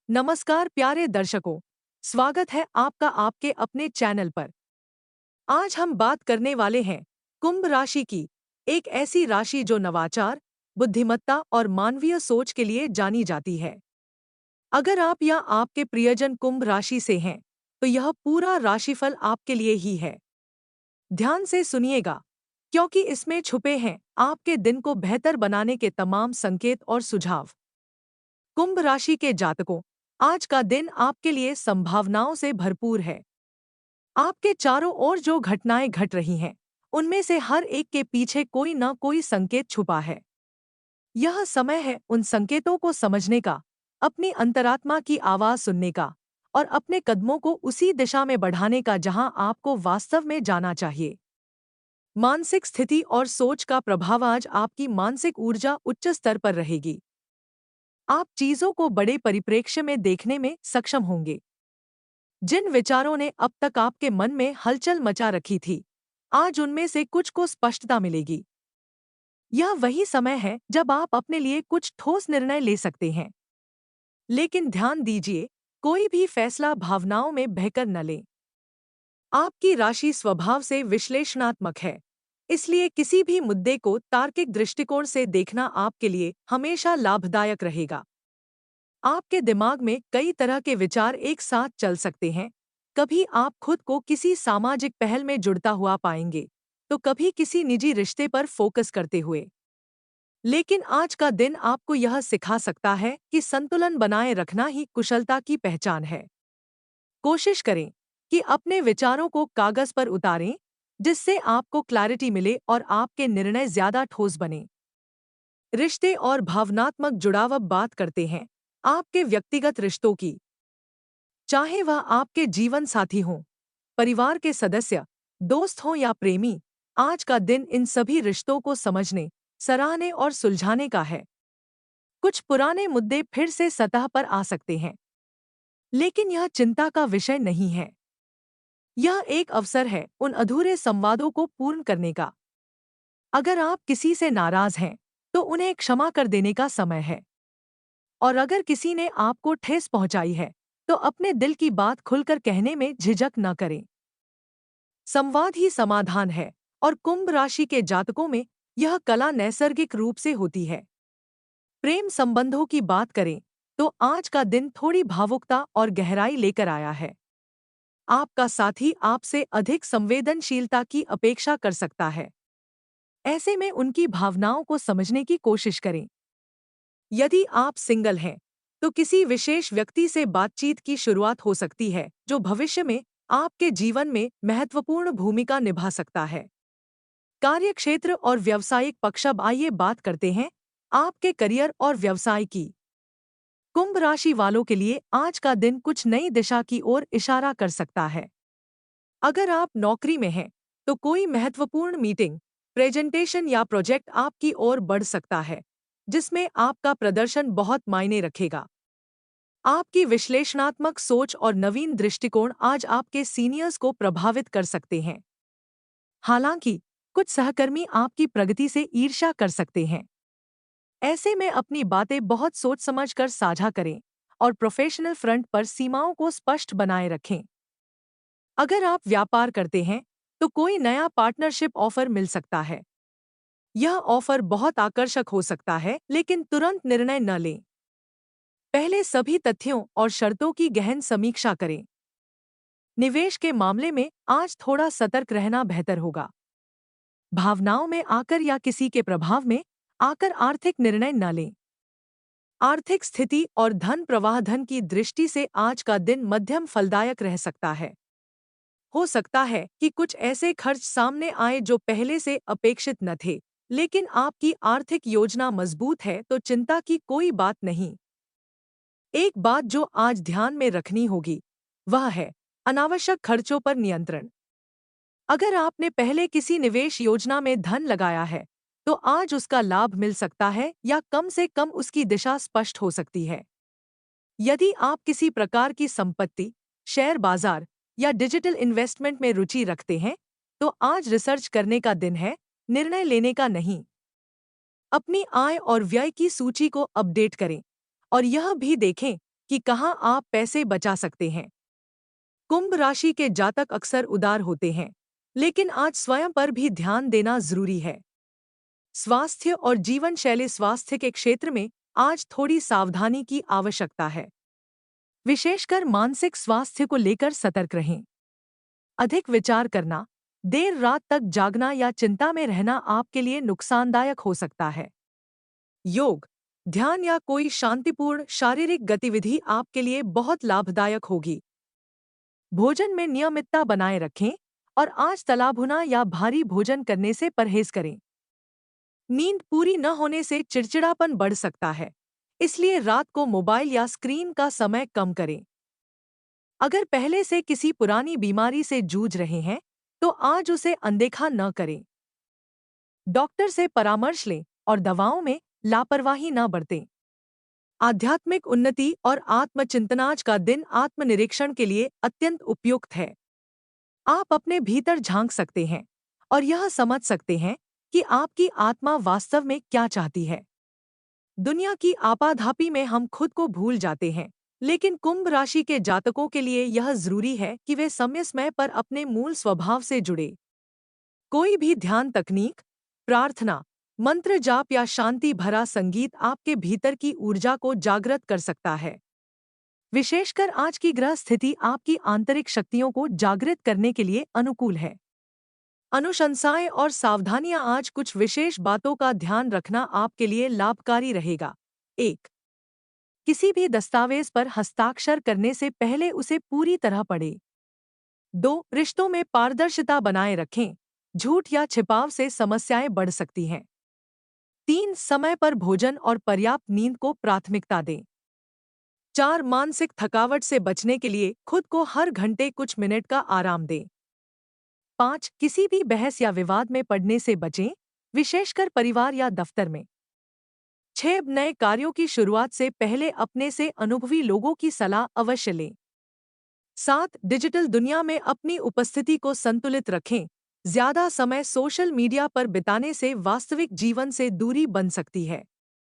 नमस्कार प्यारे दर्शकों, स्वागत है आपका आपके अपने चैनल पर। आज हम बात करने वाले हैं कुंभ राशि की, एक ऐसी राशि जो नवाचार, बुद्धिमत्ता और मानवीय सोच के लिए जानी जाती है। अगर आप या आपके प्रियजन कुंभ राशि से हैं, तो यह पूरा राशिफल आपके लिए ही है। ध्यान से सुनिएगा, क्योंकि इसमें छुपे हैं आपके दिन को बेहतर बनाने के तमाम संकेत और सुझाव। कुंभ राशि के जातकों, आज का दिन आपके लिए संभावनाओं से भरपूर है। आपके चारों ओर जो घटनाएं घट रही हैं, उनमें से हर एक के पीछे कोई न कोई संकेत छुपा है। यह समय है उन संकेतों को समझने का, अपनी अंतरात्मा की आवाज सुनने का और अपने कदमों को उसी दिशा में बढ़ाने का जहां आपको वास्तव में जाना चाहिए। मानसिक स्थिति और सोच का प्रभाव आज आपकी मानसिक ऊर्जा उच्च स्तर पर रहेगी। आप चीजों को बड़े परिप्रेक्ष्य में देखने में सक्षम होंगे। जिन विचारों ने अब तक आपके मन में हलचल मचा रखी थी, आज उनमें से कुछ को स्पष्टता मिलेगी। यह वही समय है जब आप अपने लिए कुछ ठोस निर्णय ले सकते हैं। लेकिन ध्यान दीजिए, कोई भी फैसला भावनाओं में बहकर न लें। आपकी राशि स्वभाव से विश्लेषणात्मक है, इसलिए किसी भी मुद्दे को तार्किक दृष्टिकोण से देखना आपके लिए हमेशा लाभदायक रहेगा। आपके दिमाग में कई तरह के विचार एक साथ चल सकते हैं। कभी आप खुद को किसी सामाजिक पहल में जुड़ता हुआ पाएंगे, तो कभी किसी निजी रिश्ते पर फोकस करते हुए। लेकिन आज का दिन आपको यह सिखा सकता है कि संतुलन बनाए रखना ही कुशलता की पहचान है। कोशिश करें कि अपने विचारों को कागज पर उतारें, जिससे आपको क्लैरिटी मिले और आपके निर्णय ज्यादा ठोस बने। रिश्ते और भावनात्मक जुड़ाव अब बात करते हैं आपके व्यक्तिगत रिश्तों की। चाहे वह आपके जीवन साथी हों, परिवार के सदस्य, दोस्त हों या प्रेमी, आज का दिन इन सभी रिश्तों को समझने, सराहने और सुलझाने का है। कुछ पुराने मुद्दे फिर से सतह पर आ सकते हैं, लेकिन यह चिंता का विषय नहीं है। यह एक अवसर है उन अधूरे संवादों को पूर्ण करने का। अगर आप किसी से नाराज हैं, तो उन्हें क्षमा कर देने का समय है। और अगर किसी ने आपको ठेस पहुंचाई है, तो अपने दिल की बात खुलकर कहने में झिझक न करें। संवाद ही समाधान है, और कुंभ राशि के जातकों में यह कला नैसर्गिक रूप से होती है। प्रेम संबंधों की बात करें, तो आज का दिन थोड़ी भावुकता और गहराई लेकर आया है। आपका साथी आपसे अधिक संवेदनशीलता की अपेक्षा कर सकता है। ऐसे में उनकी भावनाओं को समझने की कोशिश करें। यदि आप सिंगल हैं, तो किसी विशेष व्यक्ति से बातचीत की शुरुआत हो सकती है, जो भविष्य में आपके जीवन में महत्वपूर्ण भूमिका निभा सकता है। कार्यक्षेत्र और व्यावसायिक पक्ष, अब आइए बात करते हैं आपके करियर और व्यवसाय की। कुंभ राशि वालों के लिए आज का दिन कुछ नई दिशा की ओर इशारा कर सकता है। अगर आप नौकरी में हैं, तो कोई महत्वपूर्ण मीटिंग, प्रेजेंटेशन या प्रोजेक्ट आपकी ओर बढ़ सकता है, जिसमें आपका प्रदर्शन बहुत मायने रखेगा। आपकी विश्लेषणात्मक सोच और नवीन दृष्टिकोण आज आपके सीनियर्स को प्रभावित कर सकते हैं। हालांकि कुछ सहकर्मी आपकी प्रगति से ईर्ष्या कर सकते हैं। ऐसे में अपनी बातें बहुत सोच समझ कर साझा करें और प्रोफेशनल फ्रंट पर सीमाओं को स्पष्ट बनाए रखें। अगर आप व्यापार करते हैं, तो कोई नया पार्टनरशिप ऑफर मिल सकता है। यह ऑफर बहुत आकर्षक हो सकता है, लेकिन तुरंत निर्णय न लें। पहले सभी तथ्यों और शर्तों की गहन समीक्षा करें। निवेश के मामले में आज थोड़ा सतर्क रहना बेहतर होगा। भावनाओं में आकर या किसी के प्रभाव में आकर आर्थिक निर्णय न लें। आर्थिक स्थिति और धन प्रवाह, धन की दृष्टि से आज का दिन मध्यम फलदायक रह सकता है। हो सकता है कि कुछ ऐसे खर्च सामने आए जो पहले से अपेक्षित न थे, लेकिन आपकी आर्थिक योजना मजबूत है तो चिंता की कोई बात नहीं। एक बात जो आज ध्यान में रखनी होगी, वह है अनावश्यक खर्चों पर नियंत्रण। अगर आपने पहले किसी निवेश योजना में धन लगाया है, तो आज उसका लाभ मिल सकता है या कम से कम उसकी दिशा स्पष्ट हो सकती है। यदि आप किसी प्रकार की संपत्ति, शेयर बाजार या डिजिटल इन्वेस्टमेंट में रुचि रखते हैं, तो आज रिसर्च करने का दिन है, निर्णय लेने का नहीं। अपनी आय और व्यय की सूची को अपडेट करें और यह भी देखें कि कहाँ आप पैसे बचा सकते हैं। कुंभ राशि के जातक अक्सर उदार होते हैं, लेकिन आज स्वयं पर भी ध्यान देना जरूरी है। स्वास्थ्य और जीवन शैली स्वास्थ्य के क्षेत्र में आज थोड़ी सावधानी की आवश्यकता है। विशेषकर मानसिक स्वास्थ्य को लेकर सतर्क रहें। अधिक विचार करना, देर रात तक जागना या चिंता में रहना आपके लिए नुकसानदायक हो सकता है। योग, ध्यान या कोई शांतिपूर्ण शारीरिक गतिविधि आपके लिए बहुत लाभदायक होगी। भोजन में नियमितता बनाए रखें और आज तला भुना या भारी भोजन करने से परहेज करें। नींद पूरी न होने से चिड़चिड़ापन बढ़ सकता है, इसलिए रात को मोबाइल या स्क्रीन का समय कम करें। अगर पहले से किसी पुरानी बीमारी से जूझ रहे हैं, तो आज उसे अनदेखा न करें। डॉक्टर से परामर्श लें और दवाओं में लापरवाही न बरतें। आध्यात्मिक उन्नति और आत्मचिंतन, आज का दिन आत्मनिरीक्षण के लिए अत्यंत उपयुक्त है। आप अपने भीतर झांक सकते हैं और यह समझ सकते हैं कि आपकी आत्मा वास्तव में क्या चाहती है। दुनिया की आपाधापी में हम खुद को भूल जाते हैं, लेकिन कुंभ राशि के जातकों के लिए यह जरूरी है कि वे समय समय पर अपने मूल स्वभाव से जुड़े। कोई भी ध्यान तकनीक, प्रार्थना, मंत्र जाप या शांति भरा संगीत आपके भीतर की ऊर्जा को जागृत कर सकता है। विशेषकर आज की ग्रह स्थिति आपकी आंतरिक शक्तियों को जागृत करने के लिए अनुकूल है। अनुशंसाएं और सावधानियां, आज कुछ विशेष बातों का ध्यान रखना आपके लिए लाभकारी रहेगा। 1. किसी भी दस्तावेज पर हस्ताक्षर करने से पहले उसे पूरी तरह पढ़ें। 2. रिश्तों में पारदर्शिता बनाए रखें, झूठ या छिपाव से समस्याएं बढ़ सकती हैं। 3. समय पर भोजन और पर्याप्त नींद को प्राथमिकता दें। 4. मानसिक थकावट से बचने के लिए खुद को हर घंटे कुछ मिनट का आराम दें। 5. किसी भी बहस या विवाद में पड़ने से बचें, विशेषकर परिवार या दफ्तर में। 6. नए कार्यों की शुरुआत से पहले अपने से अनुभवी लोगों की सलाह अवश्य लें। 7. डिजिटल दुनिया में अपनी उपस्थिति को संतुलित रखें, ज्यादा समय सोशल मीडिया पर बिताने से वास्तविक जीवन से दूरी बन सकती है।